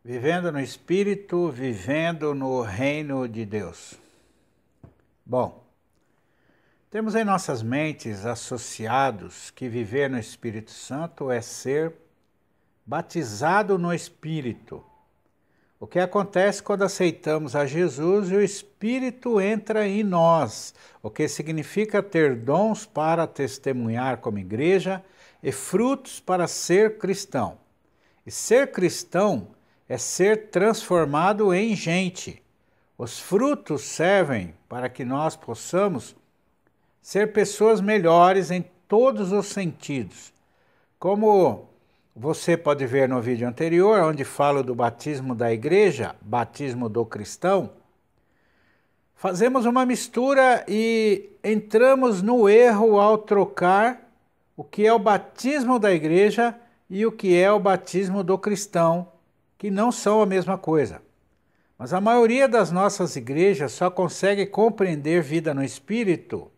Vivendo no Espírito, vivendo no reino de Deus. Bom, temos em nossas mentes associados que viver no Espírito Santo é ser batizado no Espírito. O que acontece quando aceitamos a Jesus e o Espírito entra em nós, o que significa ter dons para testemunhar como igreja e frutos para ser cristão. E ser cristão é ser transformado em gente. Os frutos servem para que nós possamos ser pessoas melhores em todos os sentidos. Como você pode ver no vídeo anterior, onde falo do batismo da igreja, batismo do cristão, fazemos uma mistura e entramos no erro ao trocar o que é o batismo da igreja e o que é o batismo do cristão, que não são a mesma coisa. Mas a maioria das nossas igrejas só consegue compreender vida no Espírito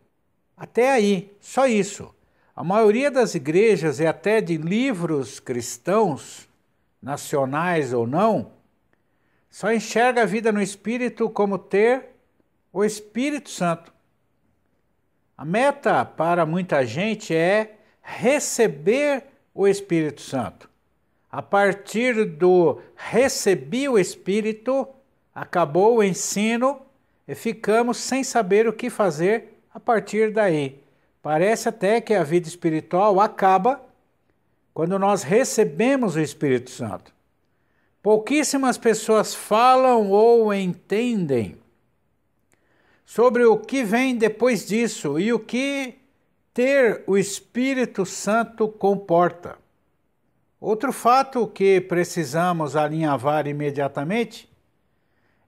até aí, só isso. A maioria das igrejas e até de livros cristãos, nacionais ou não, só enxerga a vida no Espírito como ter o Espírito Santo. A meta para muita gente é receber o Espírito Santo. A partir do recebi o Espírito, acabou o ensino e ficamos sem saber o que fazer a partir daí. Parece até que a vida espiritual acaba quando nós recebemos o Espírito Santo. Pouquíssimas pessoas falam ou entendem sobre o que vem depois disso e o que ter o Espírito Santo comporta. Outro fato que precisamos alinhavar imediatamente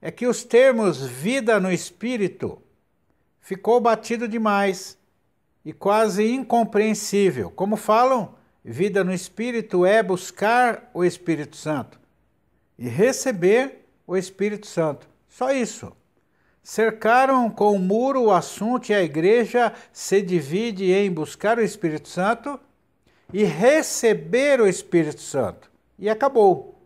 é que os termos vida no Espírito ficou batido demais e quase incompreensível. Como falam, vida no Espírito é buscar o Espírito Santo e receber o Espírito Santo. Só isso. Cercaram com o muro o assunto e a igreja se divide em buscar o Espírito Santo e receber o Espírito Santo. E acabou.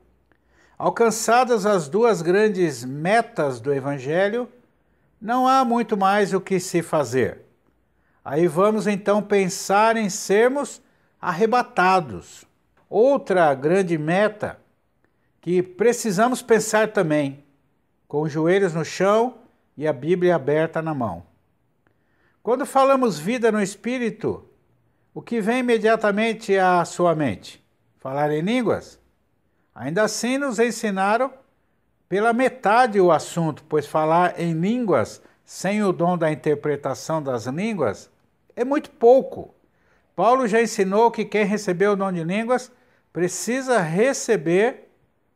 Alcançadas as duas grandes metas do Evangelho, não há muito mais o que se fazer. Aí vamos então pensar em sermos arrebatados. Outra grande meta que precisamos pensar também, com os joelhos no chão e a Bíblia aberta na mão. Quando falamos vida no Espírito, o que vem imediatamente à sua mente? Falar em línguas? Ainda assim nos ensinaram pela metade o assunto, pois falar em línguas sem o dom da interpretação das línguas é muito pouco. Paulo já ensinou que quem recebeu o dom de línguas precisa receber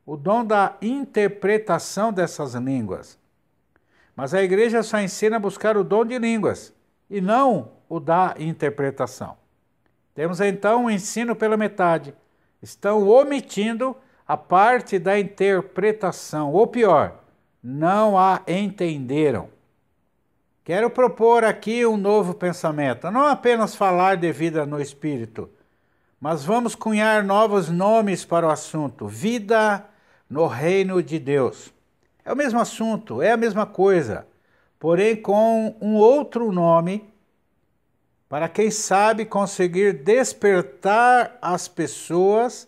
o dom da interpretação dessas línguas. Mas a igreja só ensina a buscar o dom de línguas e não o da interpretação. Temos então um ensino pela metade. Estão omitindo a parte da interpretação, ou pior, não a entenderam. Quero propor aqui um novo pensamento, não apenas falar de vida no Espírito, mas vamos cunhar novos nomes para o assunto, vida no reino de Deus. É o mesmo assunto, é a mesma coisa, porém com um outro nome, para quem sabe conseguir despertar as pessoas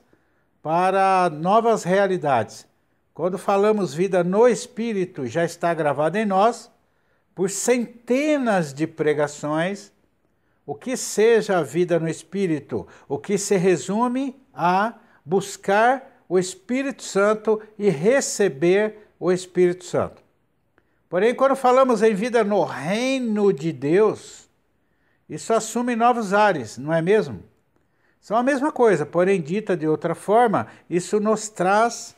para novas realidades. Quando falamos vida no Espírito, já está gravado em nós, por centenas de pregações, o que seja a vida no Espírito, o que se resume a buscar o Espírito Santo e receber o Espírito Santo. Porém, quando falamos em vida no reino de Deus, isso assume novos ares, não é mesmo? São a mesma coisa, porém dita de outra forma, isso nos traz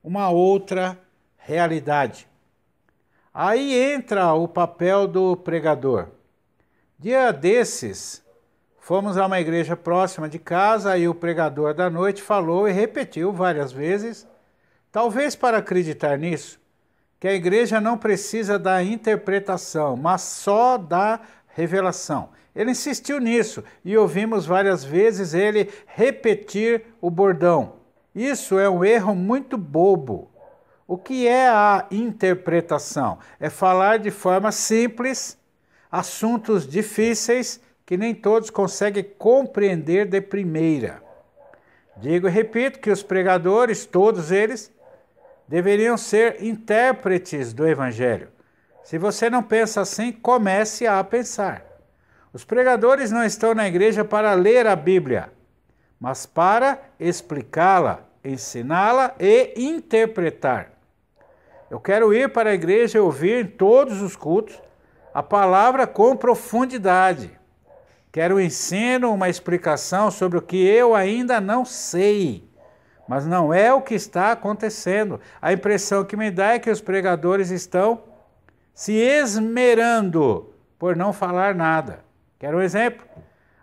uma outra realidade. Aí entra o papel do pregador. Dia desses, fomos a uma igreja próxima de casa e o pregador da noite falou e repetiu várias vezes, talvez para acreditar nisso, que a igreja não precisa da interpretação, mas só da revelação. Ele insistiu nisso e ouvimos várias vezes ele repetir o bordão. Isso é um erro muito bobo. O que é a interpretação? É falar de forma simples assuntos difíceis que nem todos conseguem compreender de primeira. Digo e repito que os pregadores, todos eles, deveriam ser intérpretes do Evangelho. Se você não pensa assim, comece a pensar. Os pregadores não estão na igreja para ler a Bíblia, mas para explicá-la, ensiná-la e interpretar. Eu quero ir para a igreja e ouvir em todos os cultos a palavra com profundidade. Quero um ensino, uma explicação sobre o que eu ainda não sei, mas não é o que está acontecendo. A impressão que me dá é que os pregadores estão se esmerando por não falar nada. Quero um exemplo?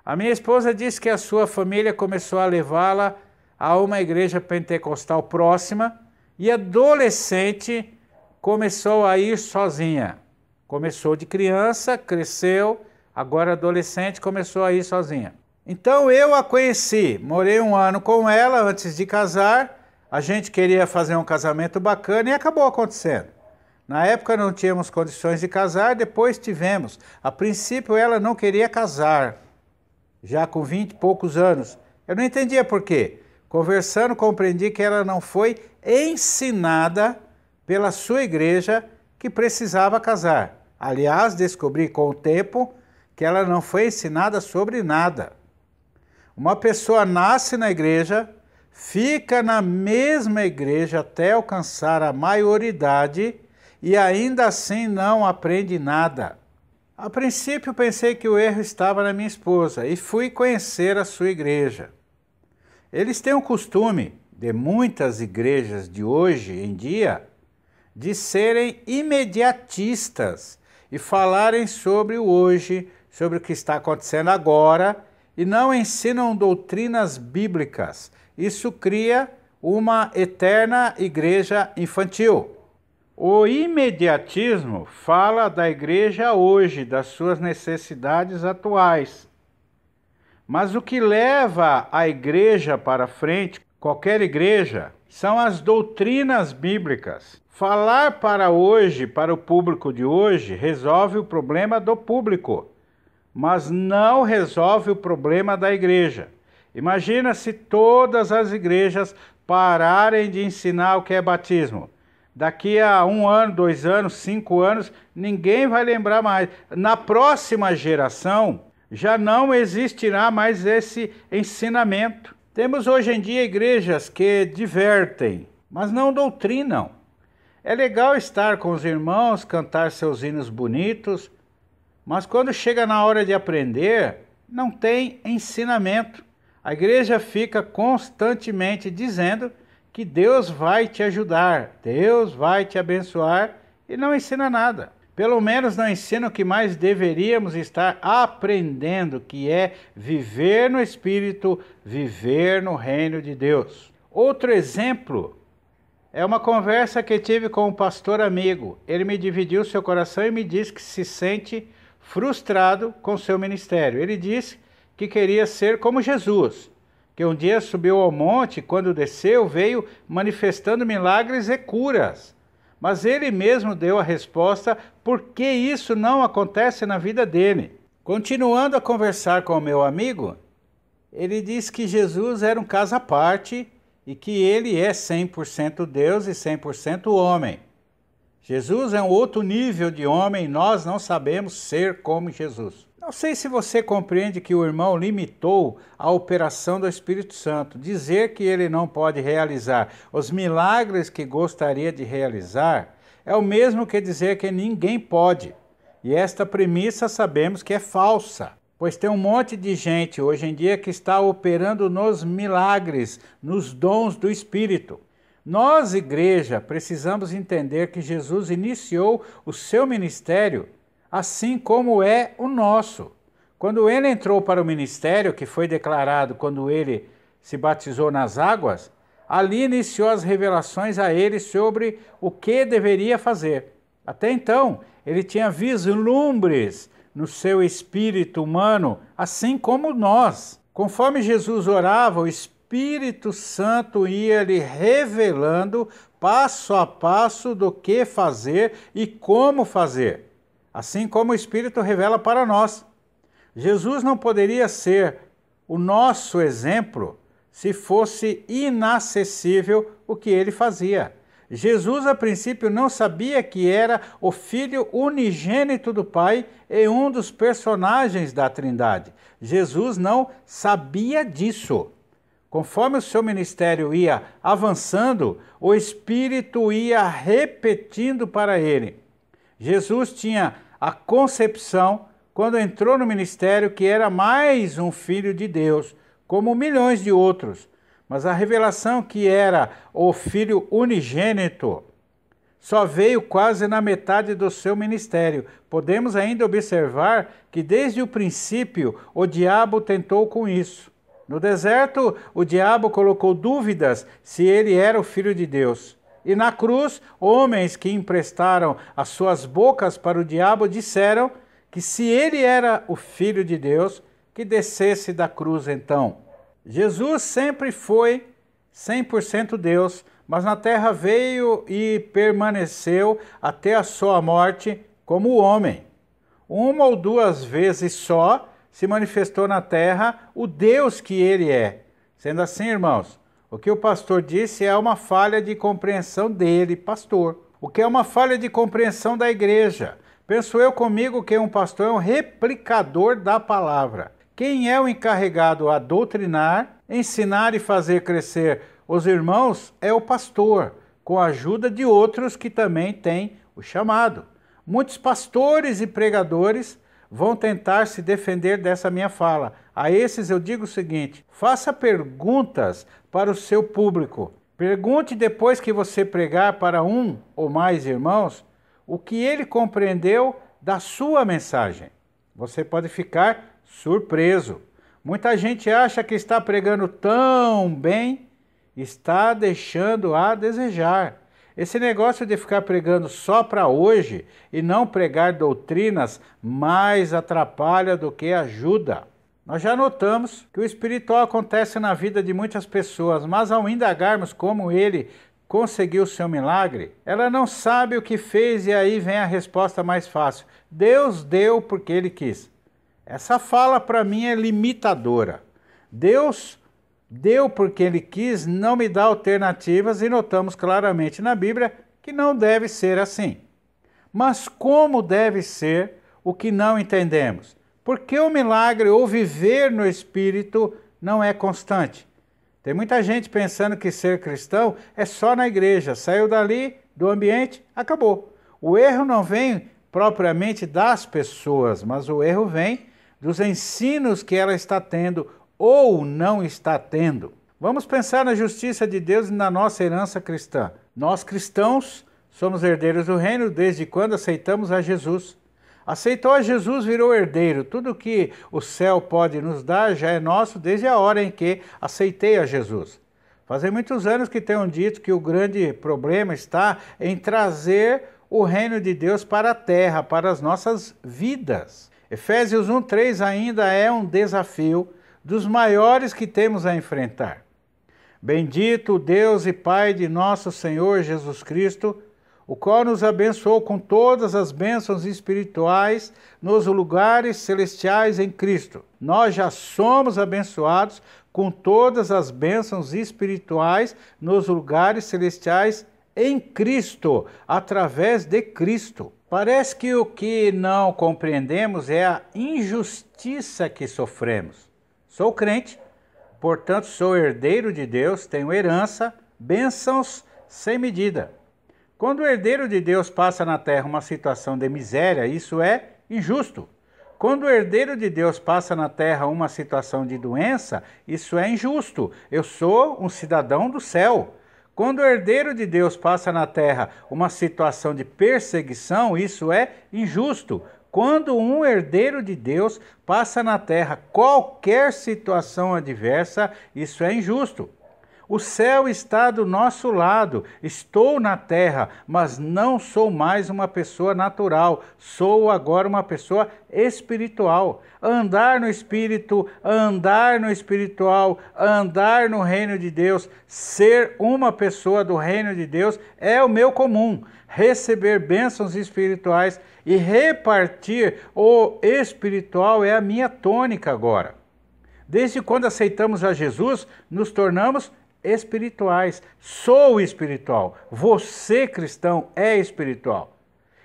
A minha esposa disse que a sua família começou a levá-la a uma igreja pentecostal próxima e adolescente começou a ir sozinha. Começou de criança, cresceu, agora adolescente, começou a ir sozinha. Então eu a conheci, morei 1 ano com ela antes de casar, a gente queria fazer um casamento bacana e acabou acontecendo. Na época não tínhamos condições de casar, depois tivemos. A princípio ela não queria casar, já com 20 e poucos anos. Eu não entendia por quê. Conversando, compreendi que ela não foi ensinada pela sua igreja que precisava casar. Aliás, descobri com o tempo que ela não foi ensinada sobre nada. Uma pessoa nasce na igreja, fica na mesma igreja até alcançar a maioridade e ainda assim não aprende nada. A princípio pensei que o erro estava na minha esposa e fui conhecer a sua igreja. Eles têm o costume, de muitas igrejas de hoje em dia, de serem imediatistas e falarem sobre o hoje, sobre o que está acontecendo agora, e não ensinam doutrinas bíblicas. Isso cria uma eterna igreja infantil. O imediatismo fala da igreja hoje, das suas necessidades atuais. Mas o que leva a igreja para frente, qualquer igreja, são as doutrinas bíblicas. Falar para hoje, para o público de hoje, resolve o problema do público, mas não resolve o problema da igreja. Imagina se todas as igrejas pararem de ensinar o que é batismo. Daqui a 1 ano, 2 anos, 5 anos, ninguém vai lembrar mais. Na próxima geração, já não existirá mais esse ensinamento. Temos hoje em dia igrejas que divertem, mas não doutrinam. É legal estar com os irmãos, cantar seus hinos bonitos, mas quando chega na hora de aprender, não tem ensinamento. A igreja fica constantemente dizendo que Deus vai te ajudar, Deus vai te abençoar e não ensina nada. Pelo menos não ensina o que mais deveríamos estar aprendendo, que é viver no Espírito, viver no reino de Deus. Outro exemplo é uma conversa que tive com um pastor amigo. Ele me dividiu seu coração e me disse que se sente frustrado com seu ministério. Ele disse que queria ser como Jesus, que um dia subiu ao monte e quando desceu veio manifestando milagres e curas. Mas ele mesmo deu a resposta por que isso não acontece na vida dele. Continuando a conversar com o meu amigo, ele disse que Jesus era um caso à parte e que ele é 100% Deus e 100% homem. Jesus é um outro nível de homem e nós não sabemos ser como Jesus. Não sei se você compreende que o irmão limitou a operação do Espírito Santo. Dizer que ele não pode realizar os milagres que gostaria de realizar é o mesmo que dizer que ninguém pode. E esta premissa sabemos que é falsa, pois tem um monte de gente hoje em dia que está operando nos milagres, nos dons do Espírito. Nós, igreja, precisamos entender que Jesus iniciou o seu ministério assim como é o nosso. Quando ele entrou para o ministério, que foi declarado quando ele se batizou nas águas, ali iniciou as revelações a ele sobre o que deveria fazer. Até então, ele tinha vislumbres no seu espírito humano, assim como nós. Conforme Jesus orava, o Espírito Espírito Santo ia lhe revelando passo a passo do que fazer e como fazer, assim como o Espírito revela para nós. Jesus não poderia ser o nosso exemplo se fosse inacessível o que ele fazia. Jesus, a princípio, não sabia que era o Filho unigênito do Pai e um dos personagens da Trindade. Jesus não sabia disso. Conforme o seu ministério ia avançando, o Espírito ia repetindo para ele. Jesus tinha a concepção, quando entrou no ministério, que era mais um Filho de Deus, como milhões de outros. Mas a revelação que era o Filho unigênito só veio quase na metade do seu ministério. Podemos ainda observar que desde o princípio o diabo tentou com isso. No deserto, o diabo colocou dúvidas se ele era o Filho de Deus. E na cruz, homens que emprestaram as suas bocas para o diabo disseram que se ele era o Filho de Deus, que descesse da cruz então. Jesus sempre foi 100% Deus, mas na terra veio e permaneceu até a sua morte como homem. Uma ou duas vezes só se manifestou na terra o Deus que ele é. Sendo assim, irmãos, o que o pastor disse é uma falha de compreensão dele, pastor. O que é uma falha de compreensão da igreja. Penso eu comigo que um pastor é um replicador da palavra. Quem é o encarregado a doutrinar, ensinar e fazer crescer os irmãos é o pastor, com a ajuda de outros que também têm o chamado. Muitos pastores e pregadores vão tentar se defender dessa minha fala. A esses eu digo o seguinte: faça perguntas para o seu público. Pergunte depois que você pregar para um ou mais irmãos o que ele compreendeu da sua mensagem. Você pode ficar surpreso. Muita gente acha que está pregando tão bem, está deixando a desejar. Esse negócio de ficar pregando só para hoje e não pregar doutrinas mais atrapalha do que ajuda. Nós já notamos que o espiritual acontece na vida de muitas pessoas, mas ao indagarmos como ele conseguiu seu milagre, ela não sabe o que fez e aí vem a resposta mais fácil. Deus deu porque ele quis. Essa fala para mim é limitadora. Deus deu porque ele quis, não me dá alternativas e notamos claramente na Bíblia que não deve ser assim. Mas como deve ser o que não entendemos? Porque o milagre ou viver no Espírito não é constante. Tem muita gente pensando que ser cristão é só na igreja. Saiu dali, do ambiente, acabou. O erro não vem propriamente das pessoas, mas o erro vem dos ensinos que ela está tendo ou não está tendo. Vamos pensar na justiça de Deus e na nossa herança cristã. Nós cristãos somos herdeiros do reino desde quando aceitamos a Jesus. Aceitou a Jesus, virou herdeiro. Tudo que o céu pode nos dar já é nosso desde a hora em que aceitei a Jesus. Fazem muitos anos que tenho dito que o grande problema está em trazer o reino de Deus para a terra, para as nossas vidas. Efésios 1:3 ainda é um desafio dos maiores que temos a enfrentar. Bendito o Deus e Pai de nosso Senhor Jesus Cristo, o qual nos abençoou com todas as bênçãos espirituais nos lugares celestiais em Cristo. Nós já somos abençoados com todas as bênçãos espirituais nos lugares celestiais em Cristo, através de Cristo. Parece que o que não compreendemos é a injustiça que sofremos. Sou crente, portanto sou herdeiro de Deus, tenho herança, bênçãos sem medida. Quando o herdeiro de Deus passa na terra uma situação de miséria, isso é injusto. Quando o herdeiro de Deus passa na terra uma situação de doença, isso é injusto. Eu sou um cidadão do céu. Quando o herdeiro de Deus passa na terra uma situação de perseguição, isso é injusto. Quando um herdeiro de Deus passa na terra qualquer situação adversa, isso é injusto. O céu está do nosso lado. Estou na terra, mas não sou mais uma pessoa natural. Sou agora uma pessoa espiritual. Andar no espírito, andar no espiritual, andar no reino de Deus, ser uma pessoa do reino de Deus é o meu comum. Receber bênçãos espirituais e repartir o espiritual é a minha tônica agora. Desde quando aceitamos a Jesus, nos tornamos espirituais. Sou espiritual. Você, cristão, é espiritual.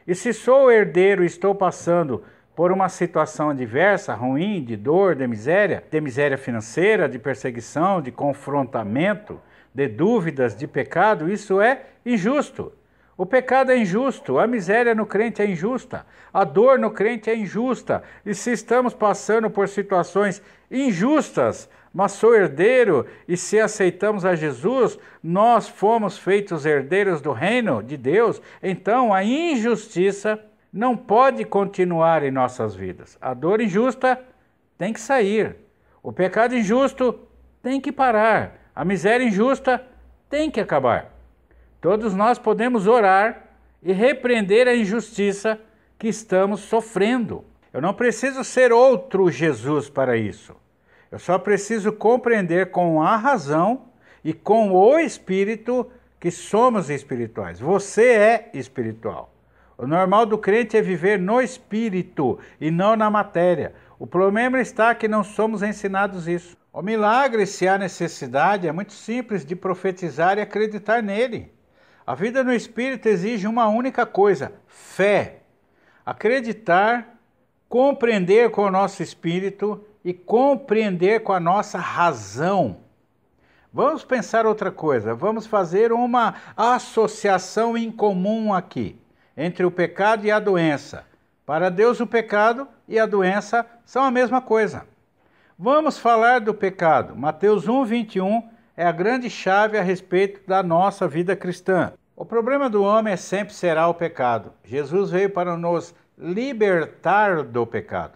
E se sou herdeiro e estou passando por uma situação adversa, ruim, de dor, de miséria financeira, de perseguição, de confrontamento, de dúvidas, de pecado, isso é injusto. O pecado é injusto, a miséria no crente é injusta, a dor no crente é injusta. E se estamos passando por situações injustas, mas sou herdeiro, e se aceitamos a Jesus, nós fomos feitos herdeiros do reino de Deus, então a injustiça não pode continuar em nossas vidas. A dor injusta tem que sair, o pecado injusto tem que parar, a miséria injusta tem que acabar. Todos nós podemos orar e repreender a injustiça que estamos sofrendo. Eu não preciso ser outro Jesus para isso. Eu só preciso compreender com a razão e com o Espírito que somos espirituais. Você é espiritual. O normal do crente é viver no Espírito e não na matéria. O problema está que não somos ensinados isso. O milagre, se há necessidade, é muito simples de profetizar e acreditar nele. A vida no Espírito exige uma única coisa: fé. Acreditar, compreender com o nosso espírito e compreender com a nossa razão. Vamos pensar outra coisa, vamos fazer uma associação em comum aqui, entre o pecado e a doença. Para Deus o pecado e a doença são a mesma coisa. Vamos falar do pecado. Mateus 1:21 é a grande chave a respeito da nossa vida cristã. O problema do homem sempre será o pecado. Jesus veio para nos libertar do pecado.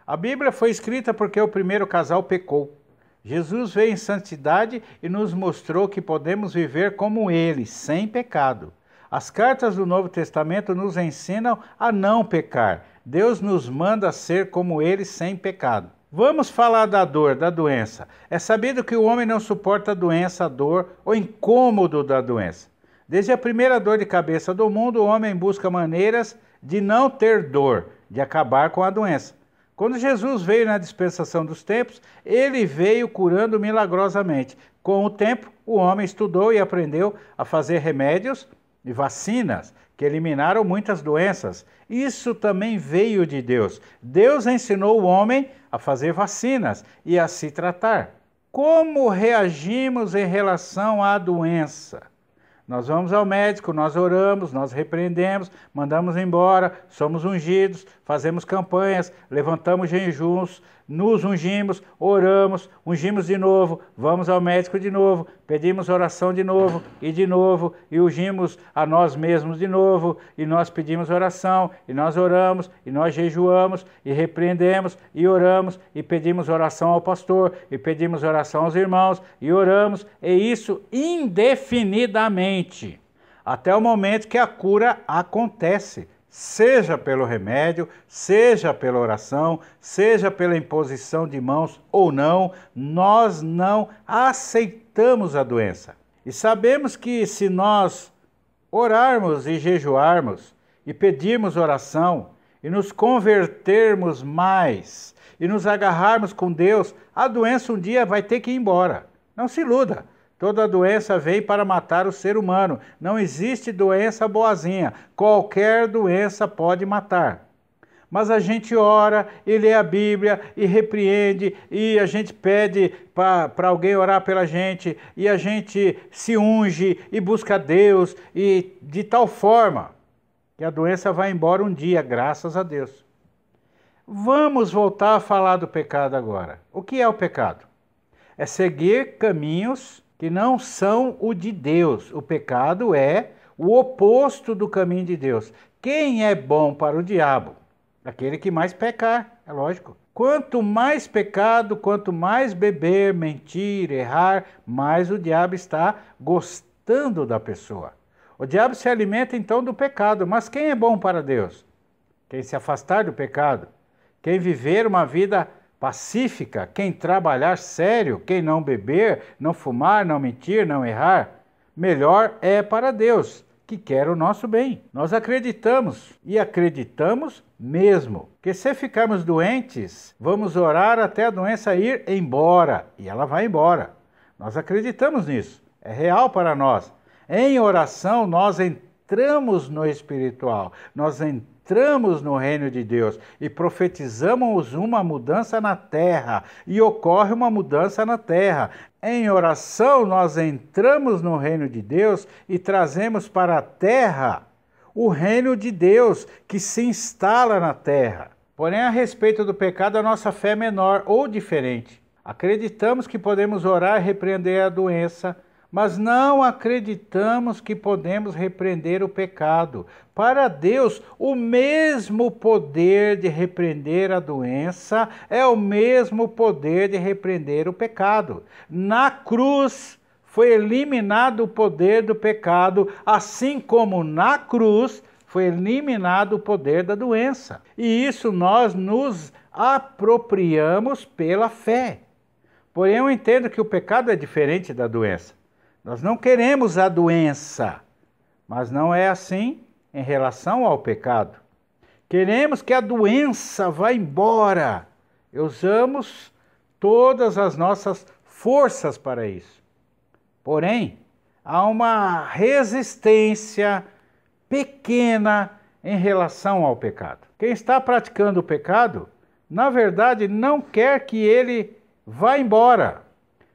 A Bíblia foi escrita porque o primeiro casal pecou. Jesus veio em santidade e nos mostrou que podemos viver como ele, sem pecado. As cartas do Novo Testamento nos ensinam a não pecar. Deus nos manda ser como ele, sem pecado. Vamos falar da dor, da doença. É sabido que o homem não suporta a doença, a dor, o incômodo da doença. Desde a primeira dor de cabeça do mundo, o homem busca maneiras de não ter dor, de acabar com a doença. Quando Jesus veio na dispensação dos tempos, ele veio curando milagrosamente. Com o tempo, o homem estudou e aprendeu a fazer remédios e vacinas que eliminaram muitas doenças. Isso também veio de Deus. Deus ensinou o homem a fazer vacinas e a se tratar. Como reagimos em relação à doença? Nós vamos ao médico, nós oramos, nós repreendemos, mandamos embora, somos ungidos, fazemos campanhas, levantamos jejuns, nos ungimos, oramos, ungimos de novo, vamos ao médico de novo, pedimos oração de novo, e ungimos a nós mesmos de novo, e nós pedimos oração, e nós oramos, e nós jejuamos, e repreendemos, e oramos, e pedimos oração ao pastor, e pedimos oração aos irmãos, e oramos, e isso indefinidamente, até o momento que a cura acontece. Seja pelo remédio, seja pela oração, seja pela imposição de mãos ou não, nós não aceitamos a doença. E sabemos que se nós orarmos e jejuarmos, e pedirmos oração, e nos convertermos mais, e nos agarrarmos com Deus, a doença um dia vai ter que ir embora. Não se iluda. Toda doença veio para matar o ser humano. Não existe doença boazinha. Qualquer doença pode matar. Mas a gente ora e lê a Bíblia e repreende e a gente pede para alguém orar pela gente e a gente se unge e busca Deus e de tal forma que a doença vai embora um dia, graças a Deus. Vamos voltar a falar do pecado agora. O que é o pecado? É seguir caminhos que não são o de Deus. O pecado é o oposto do caminho de Deus. Quem é bom para o diabo? Aquele que mais pecar, é lógico. Quanto mais pecado, quanto mais beber, mentir, errar, mais o diabo está gostando da pessoa. O diabo se alimenta então do pecado, mas quem é bom para Deus? Quem se afastar do pecado, quem viver uma vida pacífica, quem trabalhar sério, quem não beber, não fumar, não mentir, não errar, melhor é para Deus, que quer o nosso bem. Nós acreditamos, e acreditamos mesmo, que se ficarmos doentes, vamos orar até a doença ir embora, e ela vai embora. Nós acreditamos nisso, é real para nós. Em oração, nós entramos no espiritual, nós entramos no reino de Deus e profetizamos uma mudança na terra, e ocorre uma mudança na terra. Em oração, nós entramos no reino de Deus e trazemos para a terra o reino de Deus que se instala na terra. Porém, a respeito do pecado, a nossa fé é menor ou diferente. Acreditamos que podemos orar e repreender a doença, mas não acreditamos que podemos repreender o pecado. Para Deus, o mesmo poder de repreender a doença é o mesmo poder de repreender o pecado. Na cruz foi eliminado o poder do pecado, assim como na cruz foi eliminado o poder da doença. E isso nós nos apropriamos pela fé. Porém, eu entendo que o pecado é diferente da doença. Nós não queremos a doença, mas não é assim em relação ao pecado. Queremos que a doença vá embora. Usamos todas as nossas forças para isso. Porém, há uma resistência pequena em relação ao pecado. Quem está praticando o pecado, na verdade, não quer que ele vá embora.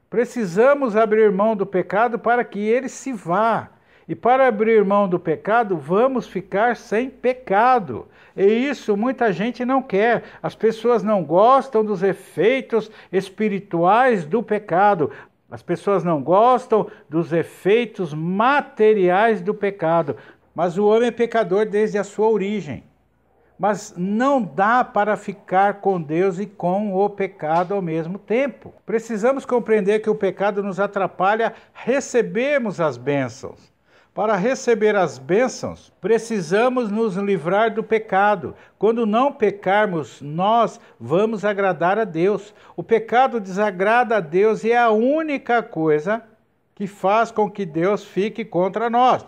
Precisamos abrir mão do pecado para que ele se vá. E para abrir mão do pecado, vamos ficar sem pecado. E isso muita gente não quer. As pessoas não gostam dos efeitos espirituais do pecado. As pessoas não gostam dos efeitos materiais do pecado. Mas o homem é pecador desde a sua origem. Mas não dá para ficar com Deus e com o pecado ao mesmo tempo. Precisamos compreender que o pecado nos atrapalha recebermos as bênçãos. Para receber as bênçãos, precisamos nos livrar do pecado. Quando não pecarmos, nós vamos agradar a Deus. O pecado desagrada a Deus e é a única coisa que faz com que Deus fique contra nós.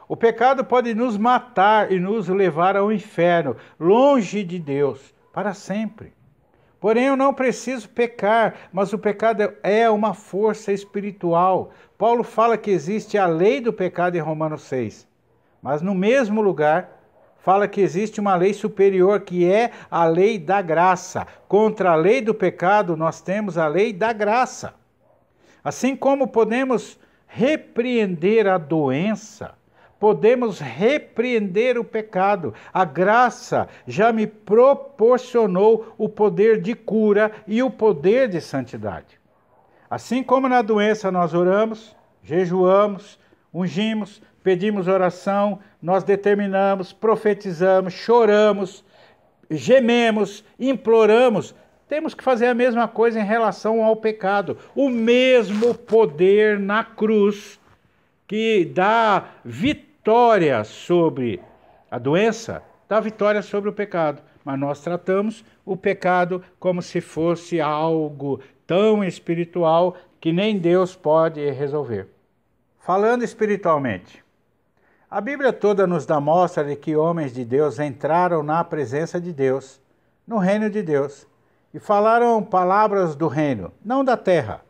O pecado pode nos matar e nos levar ao inferno, longe de Deus, para sempre. Porém, eu não preciso pecar, mas o pecado é uma força espiritual. Paulo fala que existe a lei do pecado em Romanos 6, mas no mesmo lugar fala que existe uma lei superior, que é a lei da graça. Contra a lei do pecado, nós temos a lei da graça. Assim como podemos repreender a doença, podemos repreender o pecado. A graça já me proporcionou o poder de cura e o poder de santidade. Assim como na doença nós oramos, jejuamos, ungimos, pedimos oração, nós determinamos, profetizamos, choramos, gememos, imploramos, temos que fazer a mesma coisa em relação ao pecado. O mesmo poder na cruz que dá vitória sobre a doença, dá vitória sobre o pecado. Mas nós tratamos o pecado como se fosse algo tão espiritual que nem Deus pode resolver. Falando espiritualmente, a Bíblia toda nos dá mostra de que homens de Deus entraram na presença de Deus, no reino de Deus, e falaram palavras do reino, não da terra.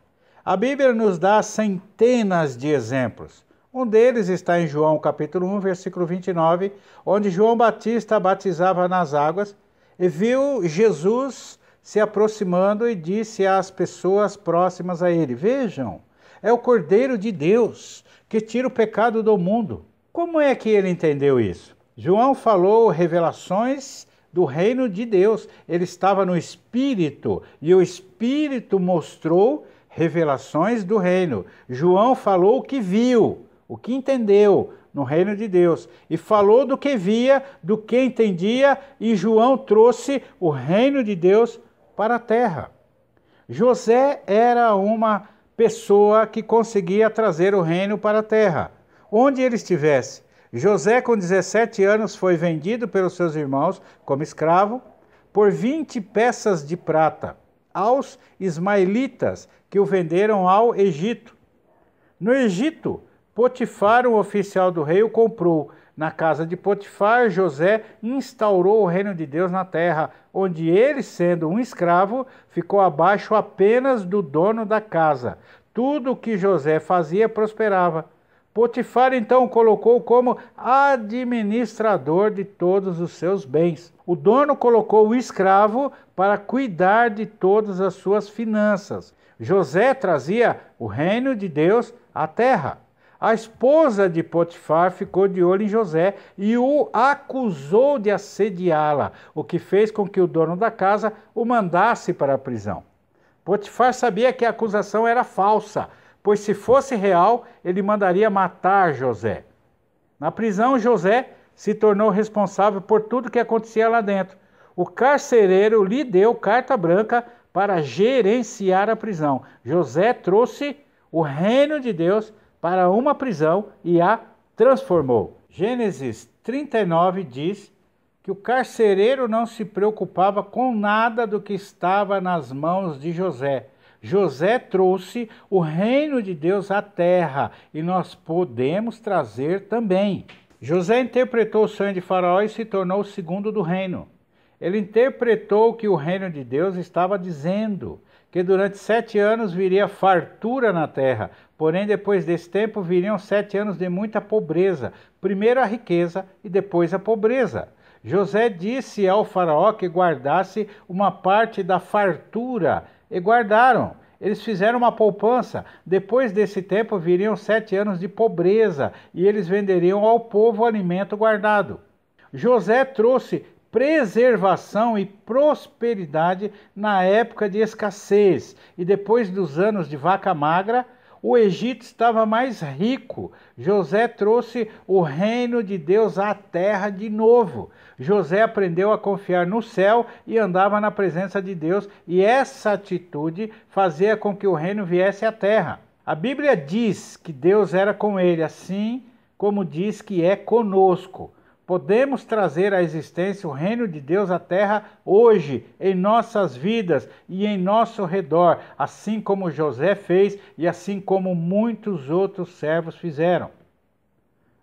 A Bíblia nos dá centenas de exemplos. Um deles está em João capítulo 1, versículo 29, onde João Batista batizava nas águas e viu Jesus se aproximando e disse às pessoas próximas a ele: vejam, é o Cordeiro de Deus que tira o pecado do mundo. Como é que ele entendeu isso? João falou revelações do reino de Deus. Ele estava no Espírito e o Espírito mostrou revelações do reino. João falou o que viu, o que entendeu, no reino de Deus, e falou do que via, do que entendia, e João trouxe o reino de Deus para a terra. José era uma pessoa que conseguia trazer o reino para a terra, onde ele estivesse. José, com 17 anos, foi vendido pelos seus irmãos como escravo por 20 peças de prata aos ismaelitas que o venderam ao Egito. No Egito, Potifar, um oficial do rei, o comprou. Na casa de Potifar, José instaurou o reino de Deus na terra, onde ele, sendo um escravo, ficou abaixo apenas do dono da casa. Tudo o que José fazia prosperava. Potifar então o colocou como administrador de todos os seus bens. O dono colocou o escravo para cuidar de todas as suas finanças. José trazia o reino de Deus à terra. A esposa de Potifar ficou de olho em José e o acusou de assediá-la, o que fez com que o dono da casa o mandasse para a prisão. Potifar sabia que a acusação era falsa, pois se fosse real, ele mandaria matar José. Na prisão, José se tornou responsável por tudo que acontecia lá dentro. O carcereiro lhe deu carta branca para gerenciar a prisão. José trouxe o reino de Deus para uma prisão e a transformou. Gênesis 39 diz que o carcereiro não se preocupava com nada do que estava nas mãos de José. José trouxe o reino de Deus à terra e nós podemos trazer também. José interpretou o sonho de Faraó e se tornou o segundo do reino. Ele interpretou que o reino de Deus estava dizendo que durante 7 anos viria fartura na terra, porém depois desse tempo viriam 7 anos de muita pobreza, primeiro a riqueza e depois a pobreza. José disse ao faraó que guardasse uma parte da fartura, e guardaram. Eles fizeram uma poupança. Depois desse tempo viriam 7 anos de pobreza, e eles venderiam ao povo o alimento guardado. José trouxe preservação e prosperidade na época de escassez, e depois dos anos de vaca magra, o Egito estava mais rico. José trouxe o reino de Deus à terra de novo. José aprendeu a confiar no céu e andava na presença de Deus, e essa atitude fazia com que o reino viesse à terra. A Bíblia diz que Deus era com ele, assim como diz que é conosco. Podemos trazer à existência o reino de Deus à terra hoje, em nossas vidas e em nosso redor, assim como José fez e assim como muitos outros servos fizeram.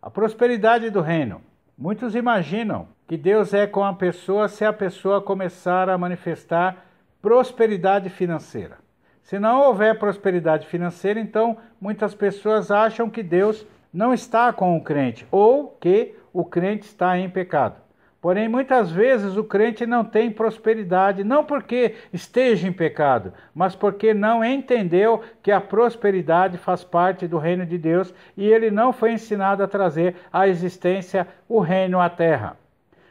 A prosperidade do reino. Muitos imaginam que Deus é com a pessoa se a pessoa começar a manifestar prosperidade financeira. Se não houver prosperidade financeira, então muitas pessoas acham que Deus não está com o crente ou que o crente está em pecado. Porém, muitas vezes o crente não tem prosperidade, não porque esteja em pecado, mas porque não entendeu que a prosperidade faz parte do reino de Deus e ele não foi ensinado a trazer à existência o reino à terra.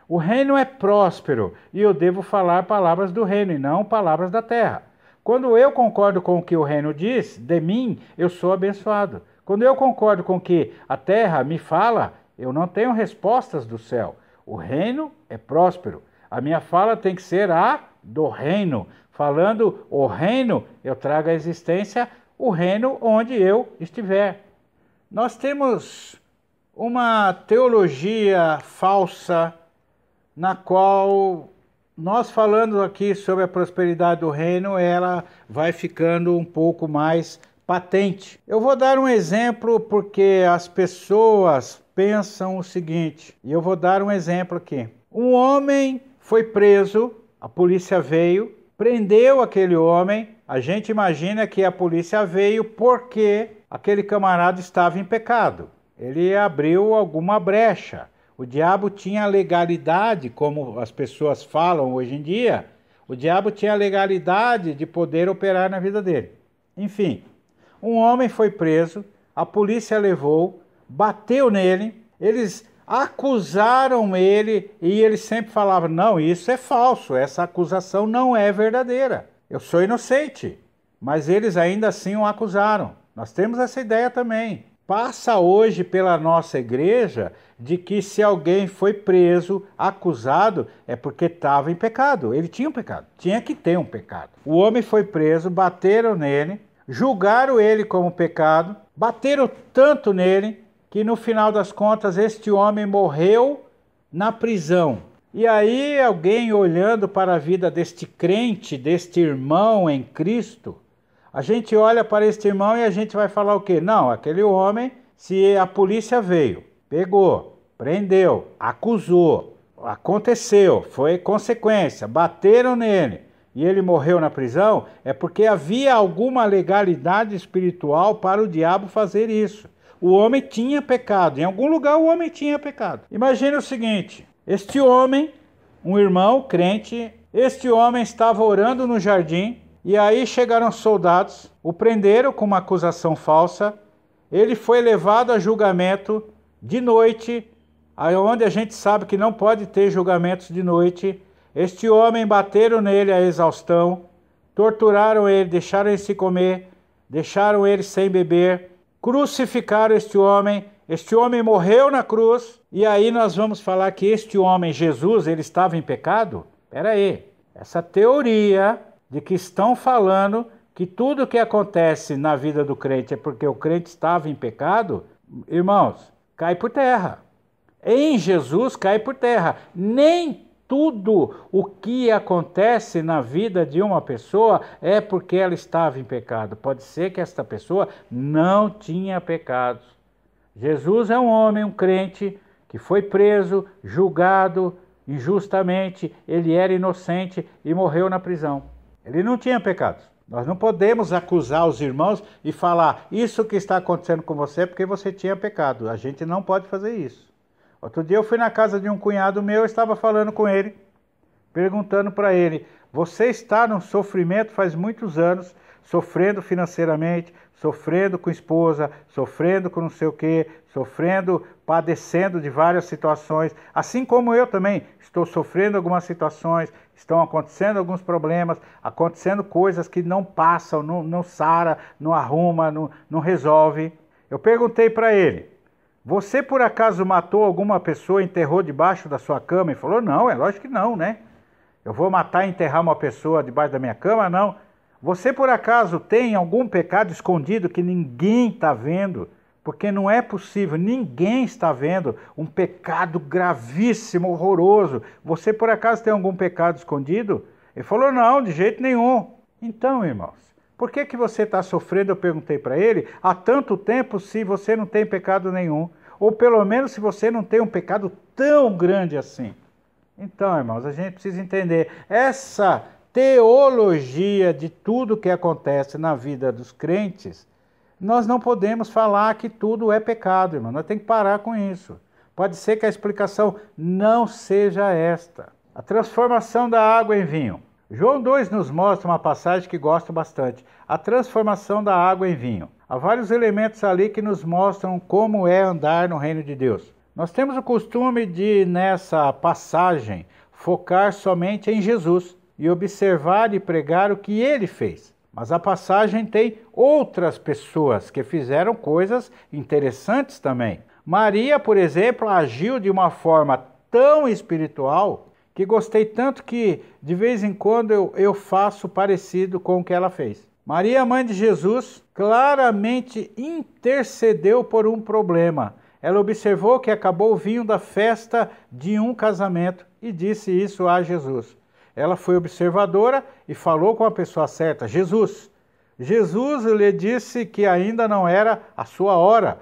O reino é próspero e eu devo falar palavras do reino e não palavras da terra. Quando eu concordo com o que o reino diz de mim, eu sou abençoado. Quando eu concordo com o que a terra me fala, eu não tenho respostas do céu. O reino é próspero. A minha fala tem que ser a do reino. Falando o reino, eu trago à existência o reino onde eu estiver. Nós temos uma teologia falsa na qual nós falando aqui sobre a prosperidade do reino, ela vai ficando um pouco mais patente. Eu vou dar um exemplo porque as pessoas pensam o seguinte, e eu vou dar um exemplo aqui. Um homem foi preso, a polícia veio, prendeu aquele homem, a gente imagina que a polícia veio porque aquele camarada estava em pecado. Ele abriu alguma brecha. O diabo tinha legalidade, como as pessoas falam hoje em dia, o diabo tinha legalidade de poder operar na vida dele. Enfim, um homem foi preso, a polícia levou, bateu nele, eles acusaram ele e ele sempre falava, não, isso é falso, essa acusação não é verdadeira, eu sou inocente, mas eles ainda assim o acusaram. Nós temos essa ideia também. Passa hoje pela nossa igreja de que se alguém foi preso, acusado, é porque estava em pecado. Ele tinha um pecado, tinha que ter um pecado. O homem foi preso, bateram nele, julgaram ele como pecado, bateram tanto nele que no final das contas este homem morreu na prisão. E aí alguém olhando para a vida deste crente, deste irmão em Cristo, a gente olha para este irmão e a gente vai falar o quê? Não, aquele homem, se a polícia veio, pegou, prendeu, acusou, aconteceu, foi consequência, bateram nele e ele morreu na prisão, é porque havia alguma legalidade espiritual para o diabo fazer isso. O homem tinha pecado, em algum lugar o homem tinha pecado. Imagine o seguinte, este homem, um irmão crente, este homem estava orando no jardim, e aí chegaram soldados, o prenderam com uma acusação falsa, ele foi levado a julgamento de noite, onde a gente sabe que não pode ter julgamentos de noite. Este homem bateram nele a exaustão, torturaram ele, deixaram ele se comer, deixaram ele sem beber, crucificaram este homem morreu na cruz, e aí nós vamos falar que este homem, Jesus, ele estava em pecado? Espera aí, essa teoria de que estão falando que tudo que acontece na vida do crente é porque o crente estava em pecado, irmãos, cai por terra. Em Jesus cai por terra. Nem tudo o que acontece na vida de uma pessoa é porque ela estava em pecado. Pode ser que esta pessoa não tinha pecados. Jesus é um homem, um crente, que foi preso, julgado injustamente, ele era inocente e morreu na prisão. Ele não tinha pecados. Nós não podemos acusar os irmãos e falar isso que está acontecendo com você é porque você tinha pecado. A gente não pode fazer isso. Outro dia eu fui na casa de um cunhado meu, estava falando com ele, perguntando para ele, você está num sofrimento faz muitos anos, sofrendo financeiramente, sofrendo com esposa, sofrendo com não sei o quê, sofrendo, padecendo de várias situações, assim como eu também estou sofrendo algumas situações, estão acontecendo alguns problemas, acontecendo coisas que não passam, não sara, não arruma, não resolve. Eu perguntei para ele, você por acaso matou alguma pessoa e enterrou debaixo da sua cama? Ele falou, não, é lógico que não, né? Eu vou matar e enterrar uma pessoa debaixo da minha cama? Não. Você por acaso tem algum pecado escondido que ninguém está vendo? Porque não é possível, ninguém está vendo um pecado gravíssimo, horroroso. Você por acaso tem algum pecado escondido? Ele falou, não, de jeito nenhum. Então, irmãos, por que você está sofrendo? Eu perguntei para ele, há tanto tempo se você não tem pecado nenhum. Ou pelo menos se você não tem um pecado tão grande assim. Então, irmãos, a gente precisa entender essa teologia de tudo que acontece na vida dos crentes. Nós não podemos falar que tudo é pecado, irmão. Nós temos que parar com isso. Pode ser que a explicação não seja esta. A transformação da água em vinho. João 2 nos mostra uma passagem que gosto bastante. A transformação da água em vinho. Há vários elementos ali que nos mostram como é andar no reino de Deus. Nós temos o costume de, nessa passagem, focar somente em Jesus e observar e pregar o que ele fez. Mas a passagem tem outras pessoas que fizeram coisas interessantes também. Maria, por exemplo, agiu de uma forma tão espiritual que gostei tanto que de vez em quando eu faço parecido com o que ela fez. Maria, mãe de Jesus, claramente intercedeu por um problema. Ela observou que acabou o vinho da festa de um casamento e disse isso a Jesus. Ela foi observadora e falou com a pessoa certa, Jesus. Jesus lhe disse que ainda não era a sua hora,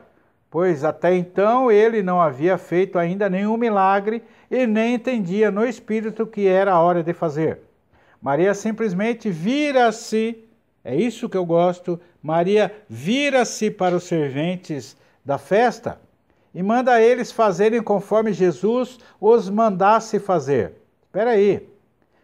pois até então ele não havia feito ainda nenhum milagre e nem entendia no espírito que era a hora de fazer. Maria simplesmente vira-se, é isso que eu gosto, Maria vira-se para os serventes da festa e manda eles fazerem conforme Jesus os mandasse fazer. Espera aí.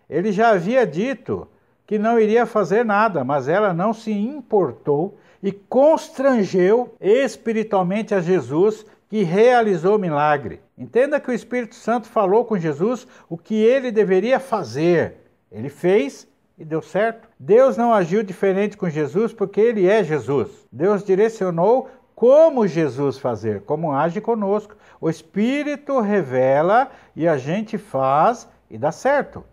Ele já havia dito que não iria fazer nada, mas ela não se importou e constrangeu espiritualmente a Jesus, que realizou o milagre. Entenda que o Espírito Santo falou com Jesus o que ele deveria fazer. Ele fez e deu certo. Deus não agiu diferente com Jesus porque ele é Jesus. Deus direcionou como Jesus fazer, como age conosco. O Espírito revela e a gente faz e dá certo.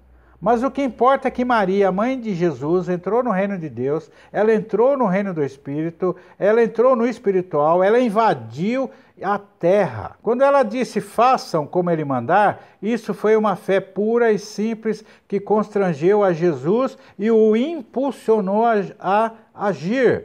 Mas o que importa é que Maria, a mãe de Jesus, entrou no reino de Deus, ela entrou no reino do Espírito, ela entrou no espiritual, ela invadiu a terra. Quando ela disse, façam como ele mandar, isso foi uma fé pura e simples que constrangeu a Jesus e o impulsionou a agir.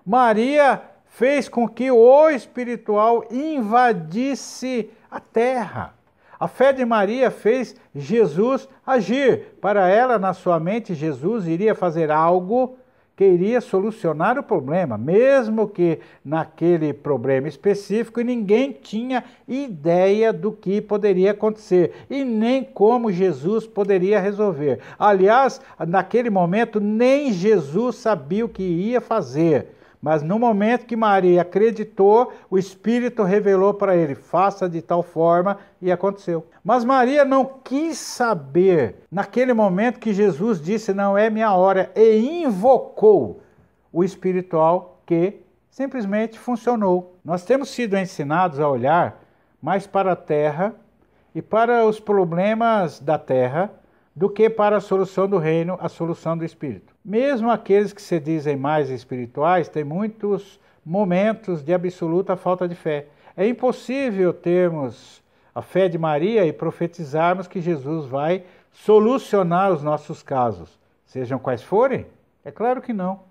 Maria fez com que o espiritual invadisse a terra. A fé de Maria fez Jesus agir. Para ela, na sua mente, Jesus iria fazer algo que iria solucionar o problema, mesmo que naquele problema específico ninguém tinha ideia do que poderia acontecer e nem como Jesus poderia resolver. Aliás, naquele momento nem Jesus sabia o que ia fazer. Mas no momento que Maria acreditou, o Espírito revelou para ele, faça de tal forma, e aconteceu. Mas Maria não quis saber, naquele momento que Jesus disse, não é minha hora, e invocou o espiritual que simplesmente funcionou. Nós temos sido ensinados a olhar mais para a terra e para os problemas da terra, do que para a solução do reino, a solução do Espírito. Mesmo aqueles que se dizem mais espirituais têm muitos momentos de absoluta falta de fé. É impossível termos a fé de Maria e profetizarmos que Jesus vai solucionar os nossos casos, sejam quais forem? É claro que não.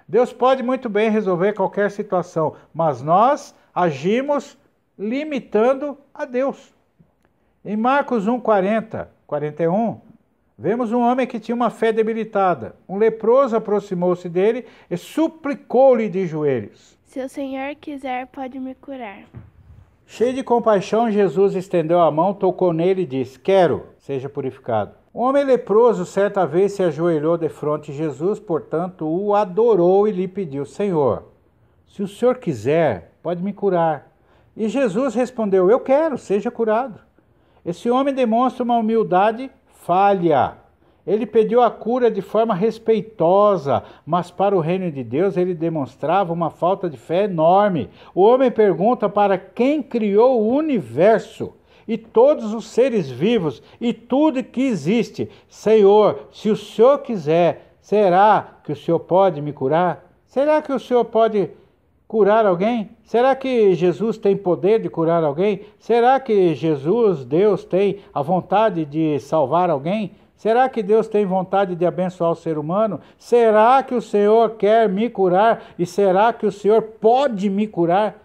Deus pode muito bem resolver qualquer situação, mas nós agimos limitando a Deus. Em Marcos 1:40, 41, vemos um homem que tinha uma fé debilitada. Um leproso aproximou-se dele e suplicou-lhe de joelhos. Se o Senhor quiser, pode me curar. Cheio de compaixão, Jesus estendeu a mão, tocou nele e disse, quero, seja purificado. Um homem leproso certa vez se ajoelhou defronte de Jesus, portanto o adorou e lhe pediu, Senhor, se o Senhor quiser, pode me curar. E Jesus respondeu, eu quero, seja curado. Esse homem demonstra uma humildade falha. Ele pediu a cura de forma respeitosa, mas para o reino de Deus ele demonstrava uma falta de fé enorme. O homem pergunta para quem criou o universo e todos os seres vivos e tudo que existe. Senhor, se o Senhor quiser, será que o Senhor pode me curar? Será que o Senhor pode curar alguém? Será que Jesus tem poder de curar alguém? Será que Jesus, Deus, tem a vontade de salvar alguém? Será que Deus tem vontade de abençoar o ser humano? Será que o Senhor quer me curar? E será que o Senhor pode me curar?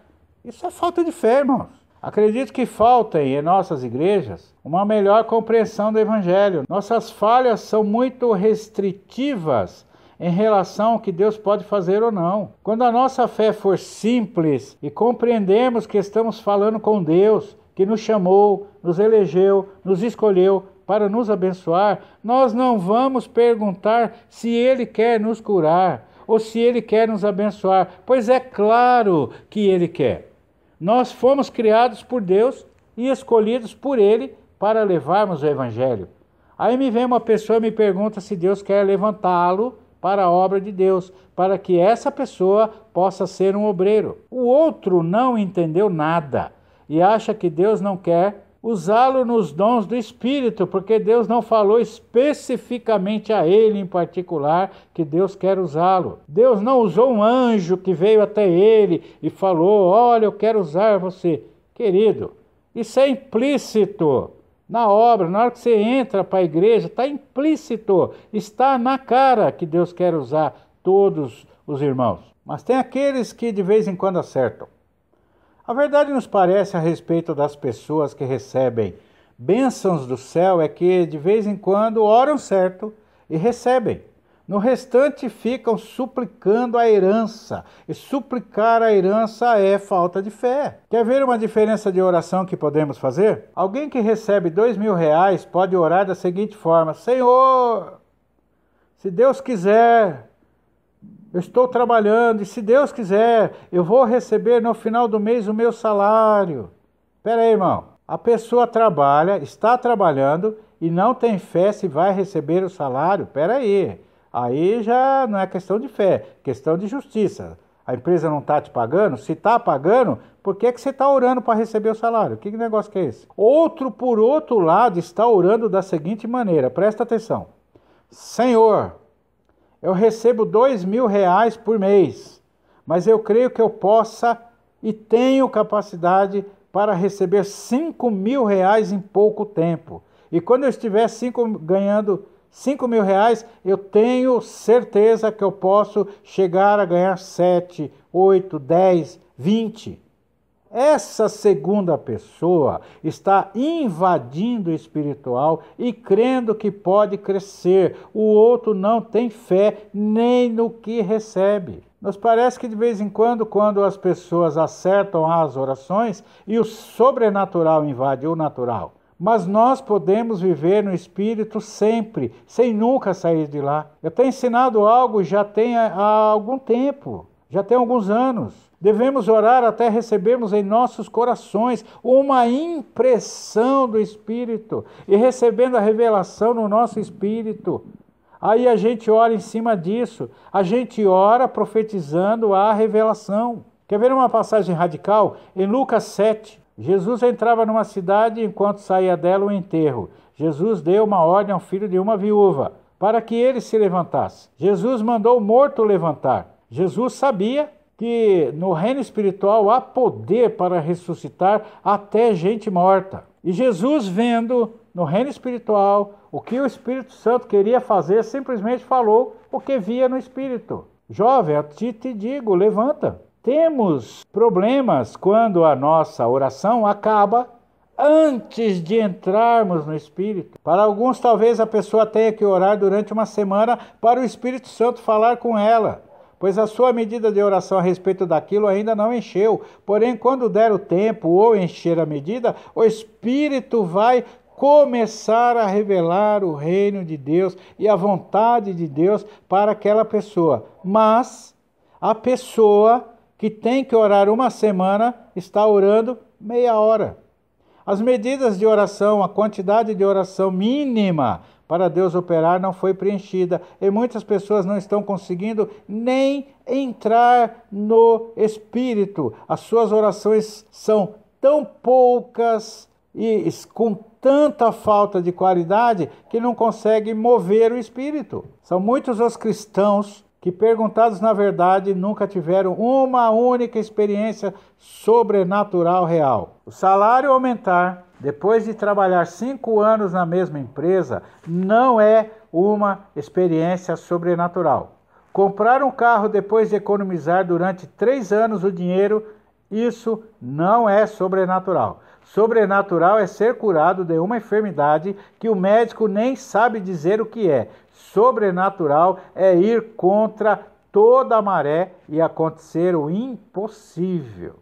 Isso é falta de fé, irmãos. Acredito que falta em nossas igrejas uma melhor compreensão do Evangelho. Nossas falhas são muito restritivas em relação ao que Deus pode fazer ou não. Quando a nossa fé for simples e compreendermos que estamos falando com Deus, que nos chamou, nos elegeu, nos escolheu para nos abençoar, nós não vamos perguntar se Ele quer nos curar ou se Ele quer nos abençoar, pois é claro que Ele quer. Nós fomos criados por Deus e escolhidos por Ele para levarmos o Evangelho. Aí me vem uma pessoa e me pergunta se Deus quer levantá-lo para a obra de Deus, para que essa pessoa possa ser um obreiro. O outro não entendeu nada e acha que Deus não quer usá-lo nos dons do Espírito, porque Deus não falou especificamente a ele em particular que Deus quer usá-lo. Deus não usou um anjo que veio até ele e falou, olha, eu quero usar você. Querido, isso é implícito. Na obra, na hora que você entra para a igreja, está implícito, está na cara que Deus quer usar todos os irmãos. Mas tem aqueles que de vez em quando acertam. A verdade nos parece a respeito das pessoas que recebem bênçãos do céu é que de vez em quando oram certo e recebem. No restante ficam suplicando a herança. E suplicar a herança é falta de fé. Quer ver uma diferença de oração que podemos fazer? Alguém que recebe R$2.000 pode orar da seguinte forma: Senhor, se Deus quiser, eu estou trabalhando, e se Deus quiser, eu vou receber no final do mês o meu salário. Espera aí, irmão. A pessoa trabalha, está trabalhando e não tem fé se vai receber o salário. Espera aí. Aí já não é questão de fé, questão de justiça. A empresa não está te pagando? Se está pagando, por que você está orando para receber o salário? Que negócio que é esse? Outro, por outro lado, está orando da seguinte maneira, presta atenção. Senhor, eu recebo R$2.000 por mês, mas eu creio que eu possa e tenho capacidade para receber R$5.000 em pouco tempo. E quando eu estiver ganhando R$5.000, eu tenho certeza que eu posso chegar a ganhar 7, 8, 10, 20. Essa segunda pessoa está invadindo o espiritual e crendo que pode crescer. O outro não tem fé nem no que recebe. Nos parece que de vez em quando as pessoas acertam as orações e o sobrenatural invade o natural. Mas nós podemos viver no Espírito sempre, sem nunca sair de lá. Eu tenho ensinado algo já tem há algum tempo, já tem alguns anos. Devemos orar até recebermos em nossos corações uma impressão do Espírito e recebendo a revelação no nosso Espírito. Aí a gente ora em cima disso, a gente ora profetizando a revelação. Quer ver uma passagem radical? Em Lucas 7, Jesus entrava numa cidade enquanto saía dela o enterro. Jesus deu uma ordem ao filho de uma viúva para que ele se levantasse. Jesus mandou o morto levantar. Jesus sabia que no reino espiritual há poder para ressuscitar até gente morta. E Jesus, vendo no reino espiritual o que o Espírito Santo queria fazer, simplesmente falou o que via no Espírito. Jovem, a ti te digo, levanta. Temos problemas quando a nossa oração acaba antes de entrarmos no Espírito. Para alguns, talvez a pessoa tenha que orar durante uma semana para o Espírito Santo falar com ela, pois a sua medida de oração a respeito daquilo ainda não encheu. Porém, quando der o tempo ou encher a medida, o Espírito vai começar a revelar o reino de Deus e a vontade de Deus para aquela pessoa. Mas a pessoa que tem que orar uma semana está orando meia hora. As medidas de oração, a quantidade de oração mínima para Deus operar não foi preenchida. E muitas pessoas não estão conseguindo nem entrar no Espírito. As suas orações são tão poucas e com tanta falta de qualidade que não conseguem mover o Espírito. São muitos os cristãos que, perguntados na verdade, nunca tiveram uma única experiência sobrenatural real. O salário aumentar depois de trabalhar 5 anos na mesma empresa não é uma experiência sobrenatural. Comprar um carro depois de economizar durante 3 anos o dinheiro, isso não é sobrenatural. Sobrenatural é ser curado de uma enfermidade que o médico nem sabe dizer o que é. Sobrenatural é ir contra toda a maré e acontecer o impossível.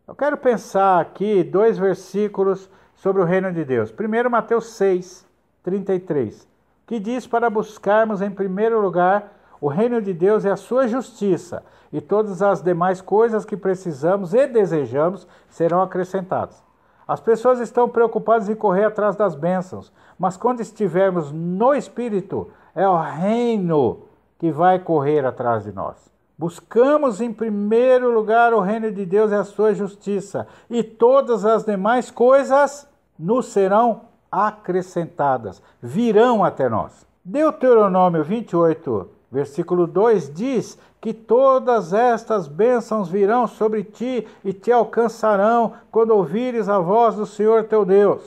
Eu quero pensar aqui 2 versículos sobre o reino de Deus. Primeiro, Mateus 6, 33, que diz para buscarmos em primeiro lugar o reino de Deus e a sua justiça, e todas as demais coisas que precisamos e desejamos serão acrescentadas. As pessoas estão preocupadas em correr atrás das bênçãos, mas quando estivermos no Espírito, é o reino que vai correr atrás de nós. Buscamos em primeiro lugar o reino de Deus e a sua justiça, e todas as demais coisas nos serão acrescentadas, virão até nós. Deuteronômio 28, versículo 2 diz que todas estas bênçãos virão sobre ti e te alcançarão quando ouvires a voz do Senhor teu Deus.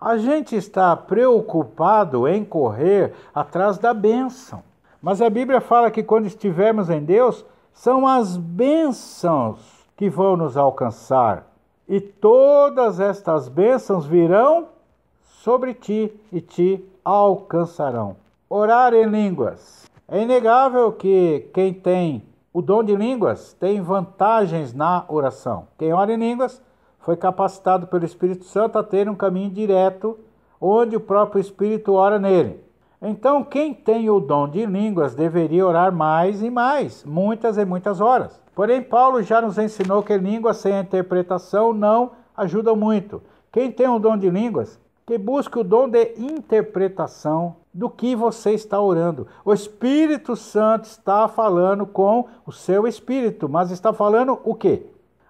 A gente está preocupado em correr atrás da bênção, mas a Bíblia fala que quando estivermos em Deus, são as bênçãos que vão nos alcançar, e todas estas bênçãos virão sobre ti e te alcançarão. Orar em línguas. É inegável que quem tem o dom de línguas tem vantagens na oração. Quem ora em línguas foi capacitado pelo Espírito Santo a ter um caminho direto onde o próprio Espírito ora nele. Então, quem tem o dom de línguas deveria orar mais e mais, muitas e muitas horas. Porém, Paulo já nos ensinou que línguas sem interpretação não ajudam muito. Quem tem o dom de línguas, que busque o dom de interpretação do que você está orando. O Espírito Santo está falando com o seu espírito, mas está falando o quê?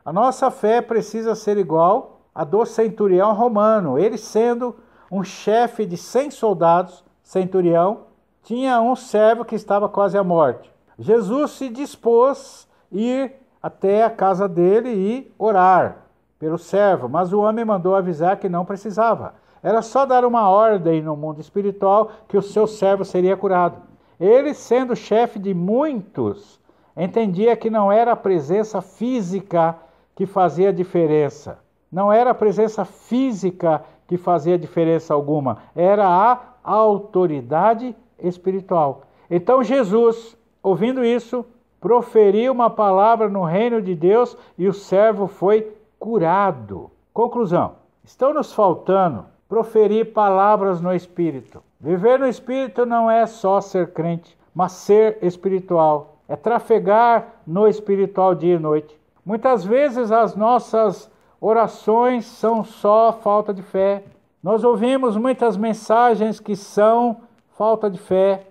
A nossa fé precisa ser igual a do centurião romano. Ele, sendo um chefe de 100 soldados, centurião, tinha um servo que estava quase à morte. Jesus se dispôs a ir até a casa dele e orar pelo servo, mas o homem mandou avisar que não precisava. Era só dar uma ordem no mundo espiritual que o seu servo seria curado. Ele, sendo chefe de muitos, entendia que não era a presença física que fazia diferença. Não era a presença física que fazia diferença alguma. Era a autoridade espiritual. Então Jesus, ouvindo isso, proferiu uma palavra no reino de Deus e o servo foi curado. Conclusão: estão nos faltando proferir palavras no Espírito. Viver no Espírito não é só ser crente, mas ser espiritual. É trafegar no espiritual dia e noite. Muitas vezes as nossas orações são só falta de fé. Nós ouvimos muitas mensagens que são falta de fé.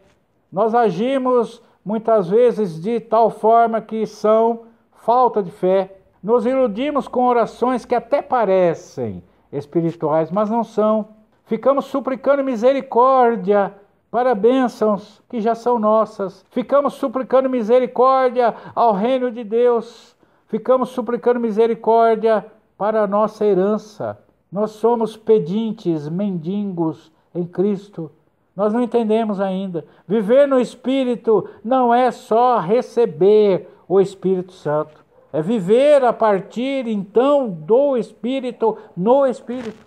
Nós agimos muitas vezes de tal forma que são falta de fé. Nos iludimos com orações que até parecem espirituais, mas não são. Ficamos suplicando misericórdia para bênçãos que já são nossas. Ficamos suplicando misericórdia ao reino de Deus. Ficamos suplicando misericórdia para a nossa herança. Nós somos pedintes, mendigos em Cristo. Nós não entendemos ainda. Viver no Espírito não é só receber o Espírito Santo. É viver a partir, então, do Espírito, no Espírito.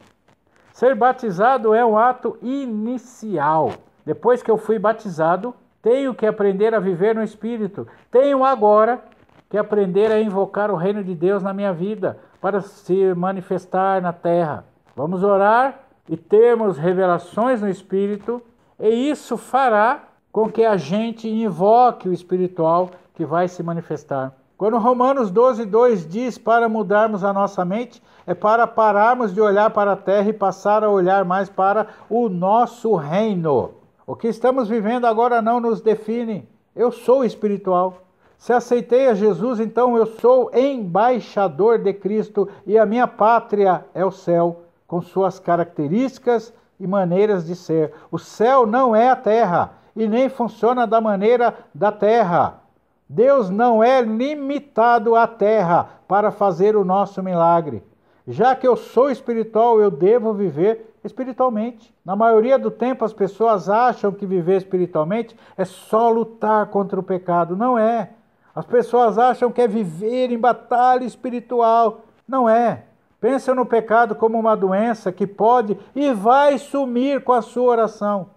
Ser batizado é um ato inicial. Depois que eu fui batizado, tenho que aprender a viver no Espírito. Tenho agora que aprender a invocar o reino de Deus na minha vida, para se manifestar na terra. Vamos orar e termos revelações no Espírito, e isso fará com que a gente invoque o espiritual que vai se manifestar. Quando Romanos 12:2 diz para mudarmos a nossa mente, é para pararmos de olhar para a terra e passar a olhar mais para o nosso reino. O que estamos vivendo agora não nos define. Eu sou espiritual. Se aceitei a Jesus, então eu sou embaixador de Cristo e a minha pátria é o céu, com suas características e maneiras de ser. O céu não é a terra e nem funciona da maneira da terra. Deus não é limitado à terra para fazer o nosso milagre. Já que eu sou espiritual, eu devo viver espiritualmente. Na maioria do tempo, as pessoas acham que viver espiritualmente é só lutar contra o pecado. Não é. As pessoas acham que é viver em batalha espiritual. Não é. Pensam no pecado como uma doença que pode e vai sumir com a sua oração.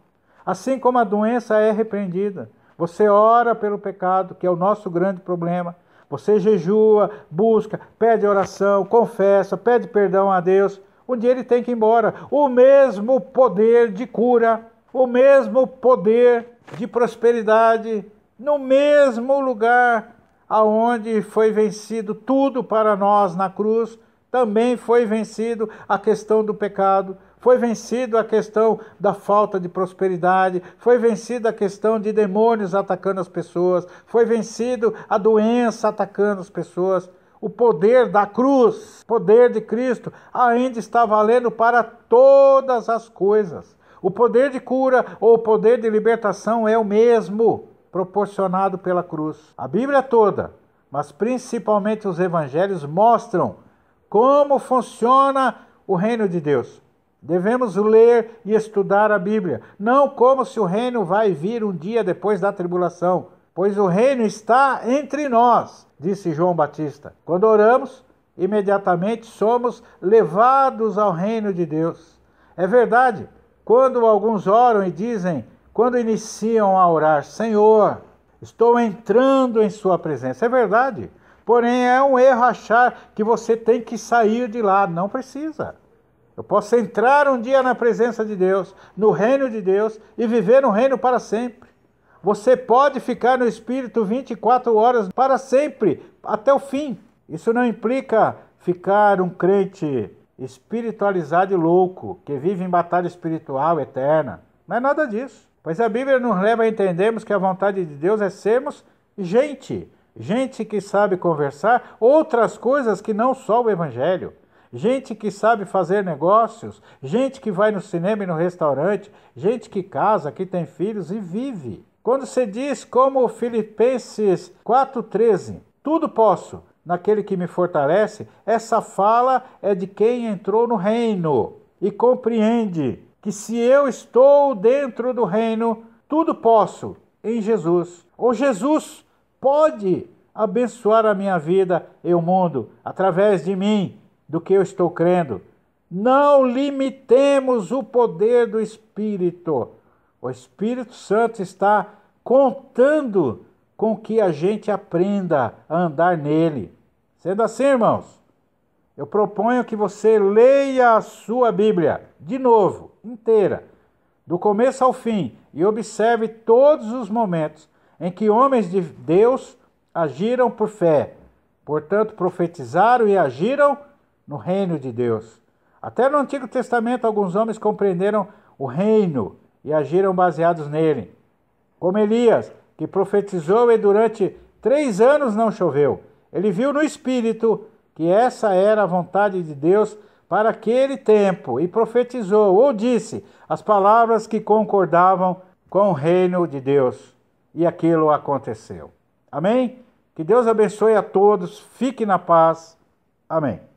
Assim como a doença é repreendida. Você ora pelo pecado, que é o nosso grande problema. Você jejua, busca, pede oração, confessa, pede perdão a Deus. Um dia ele tem que ir embora. O mesmo poder de cura, o mesmo poder de prosperidade, no mesmo lugar aonde foi vencido tudo para nós na cruz, também foi vencido a questão do pecado. Foi vencido a questão da falta de prosperidade, foi vencida a questão de demônios atacando as pessoas, foi vencido a doença atacando as pessoas. O poder da cruz, poder de Cristo, ainda está valendo para todas as coisas. O poder de cura ou o poder de libertação é o mesmo, proporcionado pela cruz. A Bíblia toda, mas principalmente os evangelhos, mostram como funciona o reino de Deus. Devemos ler e estudar a Bíblia, não como se o reino vai vir um dia depois da tribulação, pois o reino está entre nós, disse João Batista. Quando oramos, imediatamente somos levados ao reino de Deus. É verdade, quando alguns oram e dizem, quando iniciam a orar, Senhor, estou entrando em sua presença. É verdade, porém é um erro achar que você tem que sair de lá. Não precisa. Eu posso entrar um dia na presença de Deus, no reino de Deus, e viver no reino para sempre. Você pode ficar no Espírito 24 horas para sempre, até o fim. Isso não implica ficar um crente espiritualizado e louco, que vive em batalha espiritual eterna. Não é nada disso. Pois a Bíblia nos leva a entendermos que a vontade de Deus é sermos gente. Gente que sabe conversar outras coisas que não só o Evangelho. Gente que sabe fazer negócios, gente que vai no cinema e no restaurante, gente que casa, que tem filhos e vive. Quando se diz como Filipenses 4,13, tudo posso naquele que me fortalece, essa fala é de quem entrou no reino e compreende que se eu estou dentro do reino, tudo posso em Jesus. Ou Jesus pode abençoar a minha vida e o mundo através de mim, do que eu estou crendo. Não limitemos o poder do Espírito. O Espírito Santo está contando com que a gente aprenda a andar nele. Sendo assim, irmãos, eu proponho que você leia a sua Bíblia de novo, inteira, do começo ao fim, e observe todos os momentos em que homens de Deus agiram por fé, portanto profetizaram e agiram no reino de Deus. Até no Antigo Testamento, alguns homens compreenderam o reino e agiram baseados nele. Como Elias, que profetizou e durante 3 anos não choveu. Ele viu no Espírito que essa era a vontade de Deus para aquele tempo e profetizou ou disse as palavras que concordavam com o reino de Deus. E aquilo aconteceu. Amém? Que Deus abençoe a todos. Fique na paz. Amém.